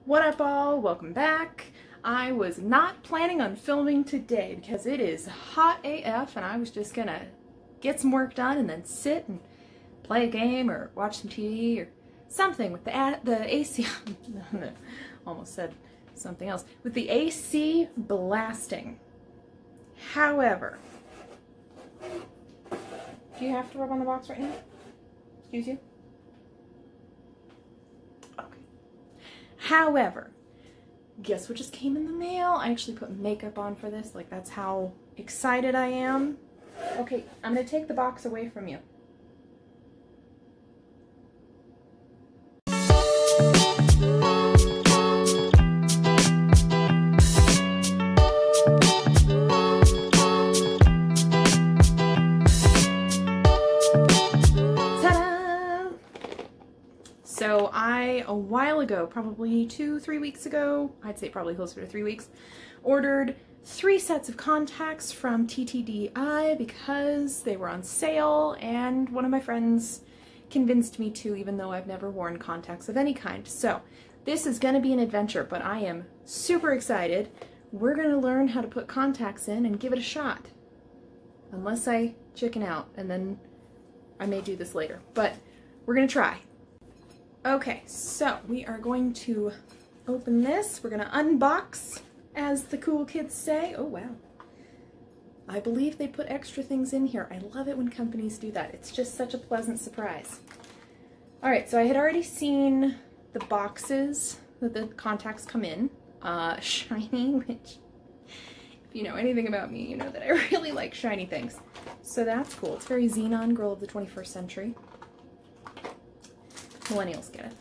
What up all? Welcome back. I was not planning on filming today because it is hot AF and I was just gonna get some work done and then sit and play a game or watch some TV or something with the AC. Almost said something else. With the AC blasting. However, do you have to rub on the box right now? Excuse you? However, guess what just came in the mail? I actually put makeup on for this, like that's how excited I am. Okay, I'm gonna take the box away from you. So a while ago, probably 2-3 weeks ago, I'd say probably closer to 3 weeks, ordered 3 sets of contacts from TTDEYE because they were on sale and one of my friends convinced me to, even though I've never worn contacts of any kind. So this is going to be an adventure, but I am super excited. We're going to learn how to put contacts in and give it a shot. Unless I chicken out, and then I may do this later, but we're going to try. Okay, so we are going to open this. We're going to unbox, as the cool kids say. Oh, wow. I believe they put extra things in here. I love it when companies do that. It's just such a pleasant surprise. All right, so I had already seen the boxes that the contacts come in. Shiny, which, if you know anything about me, you know that I really like shiny things. So that's cool. It's very Xenon, girl of the 21st century. Millennials get it.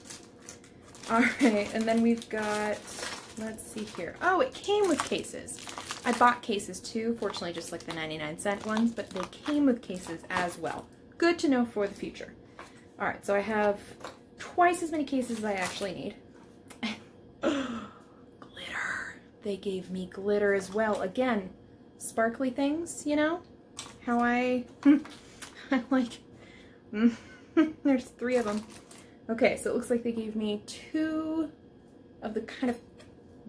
Alright, and then we've got, let's see here. Oh, it came with cases. I bought cases too, fortunately just like the 99-cent ones, but they came with cases as well. Good to know for the future. Alright, so I have twice as many cases as I actually need. Glitter. They gave me glitter as well. Again, sparkly things, you know? How I like, there's 3 of them. Okay, so it looks like they gave me 2 of the kind of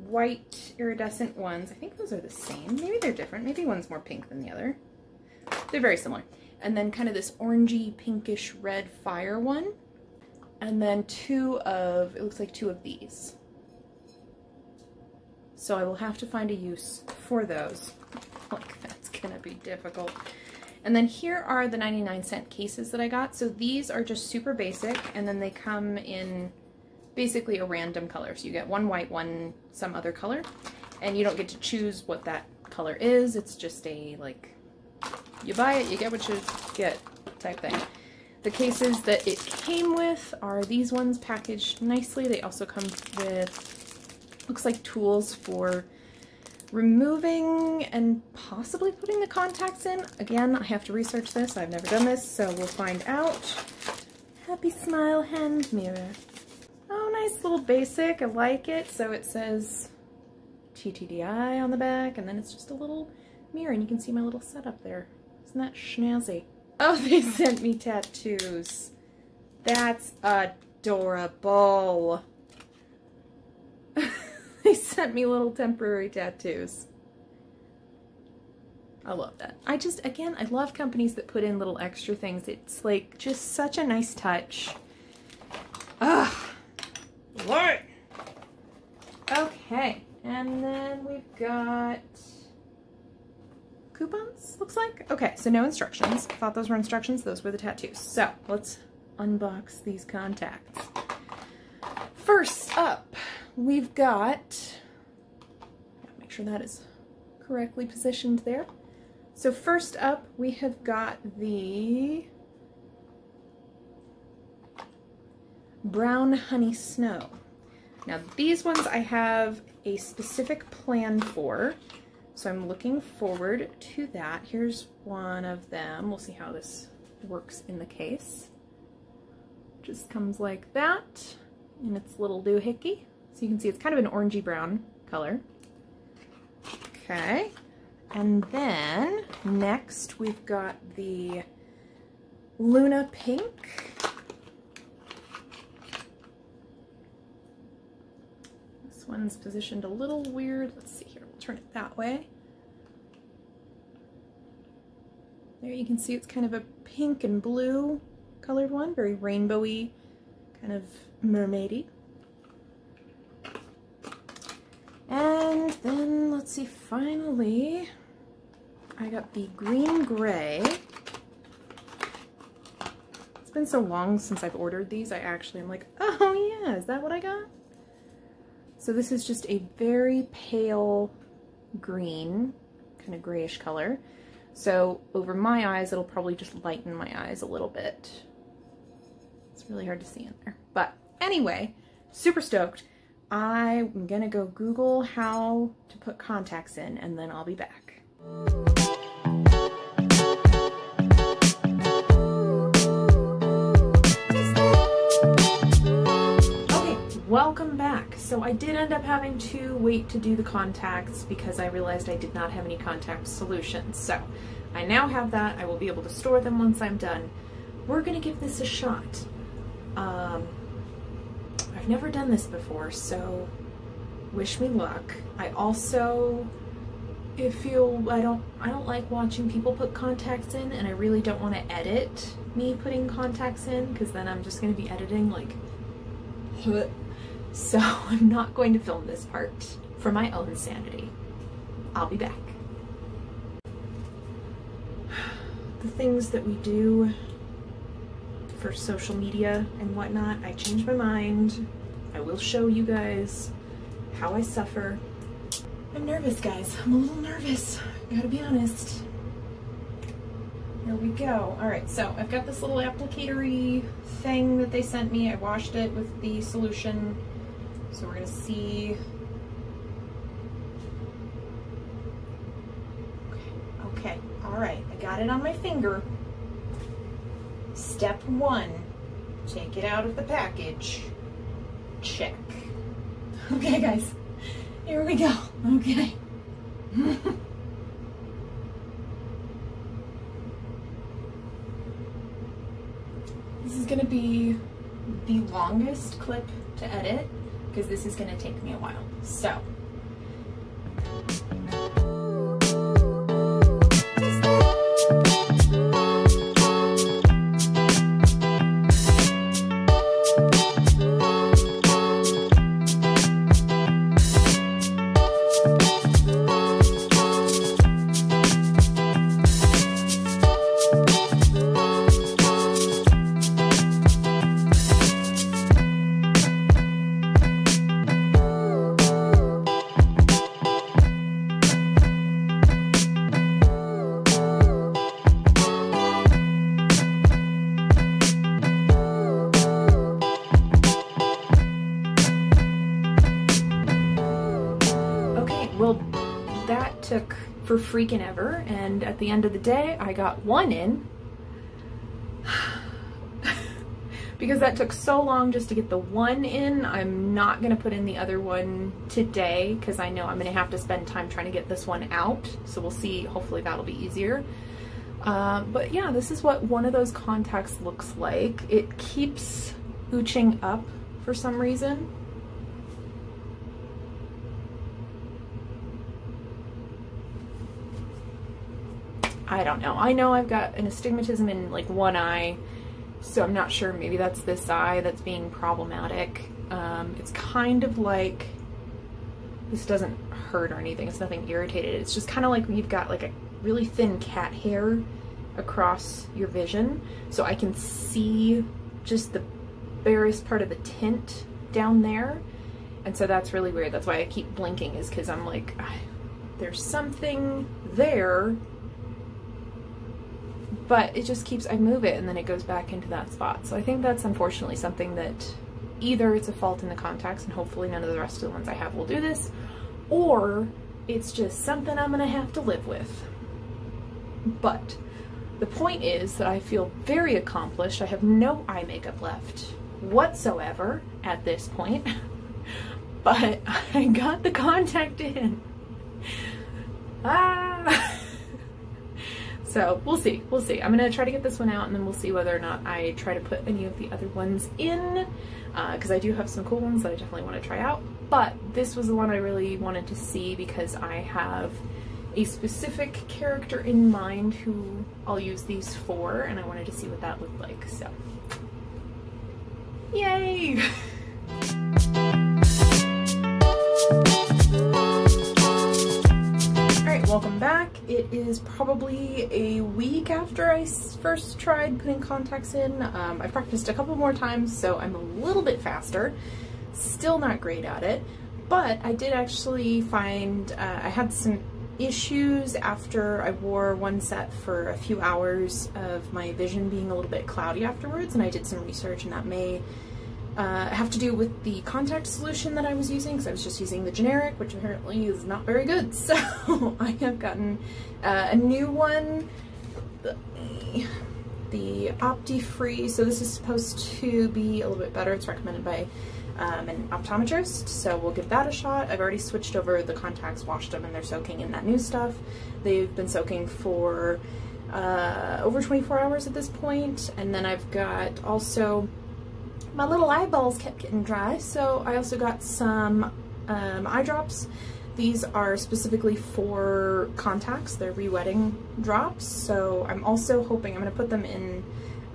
white iridescent ones. I think those are the same. Maybe they're different. Maybe one's more pink than the other. They're very similar. And then kind of this orangey, pinkish red fire one. And then 2 of, it looks like 2 of these. So I will have to find a use for those. Like, that's gonna be difficult. And then here are the 99-cent cases that I got. So these are just super basic, and then they come in basically a random color. So you get one white, one some other color, and you don't get to choose what that color is. It's just a, like, you buy it, you get what you get type thing. The cases that it came with are these ones packaged nicely. They also come with, looks like tools for removing and possibly putting the contacts in. Again, I have to research this. I've never done this, so we'll find out. Happy smile hand mirror. Oh, nice little basic. I like it. So it says TTDEYE on the back, and then it's just a little mirror, and you can see my little setup there. Isn't that snazzy? Oh, they sent me tattoos. That's adorable. They sent me little temporary tattoos. I love that. Again, I love companies that put in little extra things. It's like just such a nice touch. Ugh. Lord. Okay, and then we've got coupons, looks like. Okay, so no instructions. I thought those were instructions. Those were the tattoos. So let's unbox these contacts. First up, we've got, make sure that is correctly positioned there. So first up, we have got the Brown Honey Snow. Now these ones I have a specific plan for, so I'm looking forward to that. Here's one of them. We'll see how this works in the case. Just comes like that. And its little doohickey. So you can see it's kind of an orangey brown color. Okay. And then next we've got the Luna Pink. This one's positioned a little weird. Let's see here, we'll turn it that way. There you can see it's kind of a pink and blue colored one, very rainbowy, kind of mermaidy. And then, let's see, finally, I got the green gray. It's been so long since I've ordered these, I actually am like, oh yeah, is that what I got? So this is just a very pale green, kind of grayish color. So over my eyes, it'll probably just lighten my eyes a little bit. It's really hard to see in there. But anyway, super stoked. I'm gonna go Google how to put contacts in, and then I'll be back. Okay, welcome back. So I did end up having to wait to do the contacts because I realized I did not have any contact solutions. So I now have that. I will be able to store them once I'm done. We're gonna give this a shot. I've never done this before, so wish me luck. I also I don't like watching people put contacts in, and I really don't want to edit me putting contacts in because then I'm just going to be editing like so I'm not going to film this part for my own sanity. I'll be back. The things that we do for social media and whatnot, I changed my mind. I will show you guys how I suffer. I'm nervous, guys. I'm a little nervous. I gotta be honest. Here we go. Alright, so I've got this little applicator-y thing that they sent me. I washed it with the solution. So we're gonna see. Okay, alright. I got it on my finger. Step 1, take it out of the package. Check. Okay, guys, here we go. Okay. This is gonna be the longest clip to edit because this is gonna take me a while. So. Well, that took for freaking ever, and at the end of the day, I got one in. Because that took so long just to get the one in, I'm not going to put in the other one today, because I know I'm going to have to spend time trying to get this one out, so we'll see. Hopefully that'll be easier. But yeah, this is what one of those contacts looks like. It keeps ooching up for some reason. I don't know. I know I've got an astigmatism in like one eye, so I'm not sure. Maybe that's this eye that's being problematic. It's kind of like, this doesn't hurt or anything. It's nothing irritated. It's just kind of like you've got like a really thin cat hair across your vision. So I can see just the barest part of the tint down there. And so that's really weird. That's why I keep blinking, is because I'm like, there's something there. But it just keeps, I move it and then it goes back into that spot. So I think that's unfortunately something that either it's a fault in the contacts, and hopefully none of the rest of the ones I have will do this, or it's just something I'm gonna have to live with. But the point is that I feel very accomplished. I have no eye makeup left whatsoever at this point, but I got the contact in. So we'll see, we'll see. I'm gonna try to get this one out, and then we'll see whether or not I try to put any of the other ones in, because I do have some cool ones that I definitely want to try out. but this was the one I really wanted to see because I have a specific character in mind who I'll use these for, and I wanted to see what that looked like, so yay! Alright, welcome back. It is probably a week after I first tried putting contacts in. I practiced a couple more times, so I'm a little bit faster. Still not great at it, but I did actually find I had some issues after I wore one set for a few hours of my vision being a little bit cloudy afterwards, and I did some research, and that may have to do with the contact solution that I was using, because I was just using the generic, which apparently is not very good. So I have gotten a new one, the Opti-Free. So this is supposed to be a little bit better. It's recommended by an optometrist, so we'll give that a shot. I've already switched over the contacts, washed them, and they're soaking in that new stuff. They've been soaking for over 24 hours at this point, and then I've got also my little eyeballs kept getting dry, so I also got some eye drops. These are specifically for contacts. They're re-wetting drops, so I'm also hoping I'm going to put them in,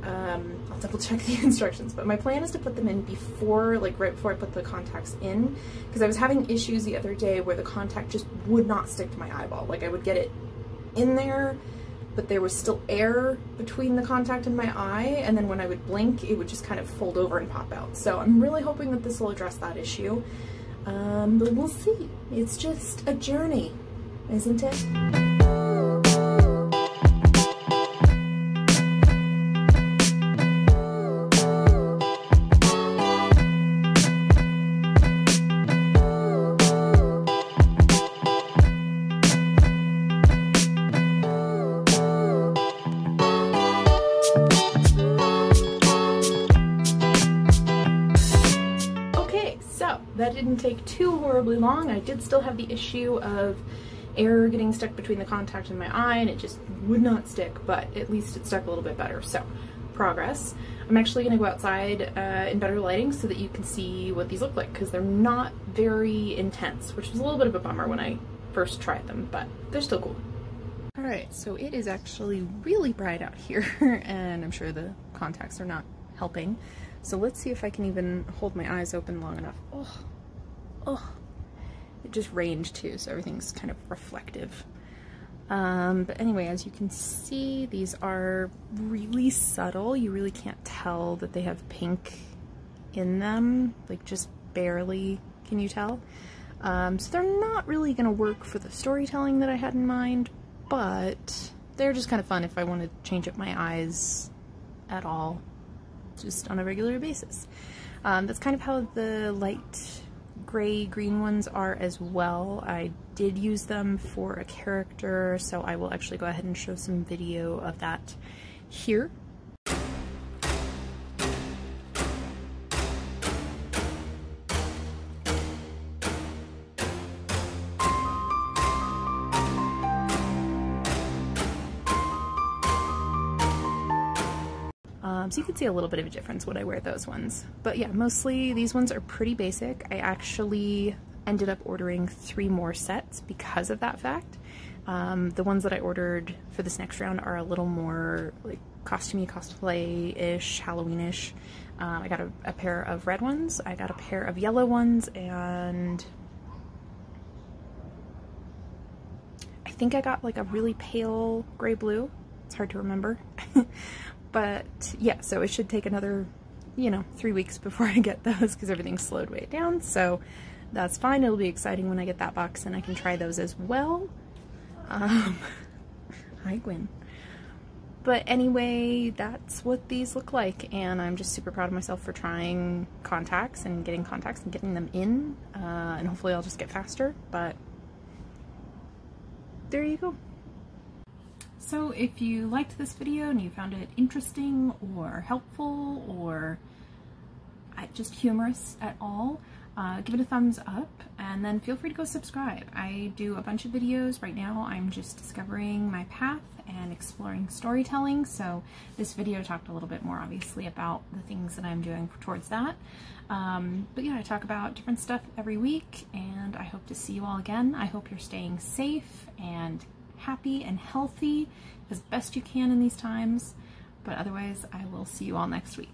I'll double check the instructions, but my plan is to put them in before, like right before I put the contacts in, because I was having issues the other day where the contact just would not stick to my eyeball. Like I would get it in there, but there was still air between the contact and my eye, and then when I would blink, it would just kind of fold over and pop out. So I'm really hoping that this will address that issue, but we'll see. It's just a journey, isn't it? That didn't take too horribly long. I did still have the issue of air getting stuck between the contact and my eye, and it just would not stick, but at least it stuck a little bit better, so progress. I'm actually going to go outside in better lighting so that you can see what these look like, because they're not very intense, which was a little bit of a bummer when I first tried them, but they're still cool. Alright, so it is actually really bright out here, and I'm sure the contacts are not helping. So let's see if I can even hold my eyes open long enough. Oh, it just rained too, so everything's kind of reflective. But anyway, as you can see, these are really subtle. You really can't tell that they have pink in them, like just barely can you tell. So they're not really gonna work for the storytelling that I had in mind, but they're just kind of fun if I want to change up my eyes at all, just on a regular basis. That's kind of how the light gray green ones are as well. I did use them for a character, so I will actually go ahead and show some video of that here. So you can see a little bit of a difference when I wear those ones. But yeah, mostly these ones are pretty basic. I actually ended up ordering 3 more sets because of that fact. The ones that I ordered for this next round are a little more like costumey, cosplay-ish, Halloween-ish. I got a pair of red ones, I got a pair of yellow ones, and I think I got like a really pale gray-blue. It's hard to remember. But yeah, so it should take another, 3 weeks before I get those because everything's slowed way down, so that's fine. It'll be exciting when I get that box and I can try those as well. Hi, Gwen. But anyway, that's what these look like, and I'm just super proud of myself for trying contacts and getting them in, and hopefully I'll just get faster, but there you go. So if you liked this video and you found it interesting or helpful or just humorous at all, give it a thumbs up, and then feel free to go subscribe. I do a bunch of videos. Right now I'm just discovering my path and exploring storytelling, so this video talked a little bit more obviously about the things that I'm doing towards that. But yeah, I talk about different stuff every week, and I hope to see you all again. I hope you're staying safe and happy and healthy as best you can in these times, but otherwise I will see you all next week.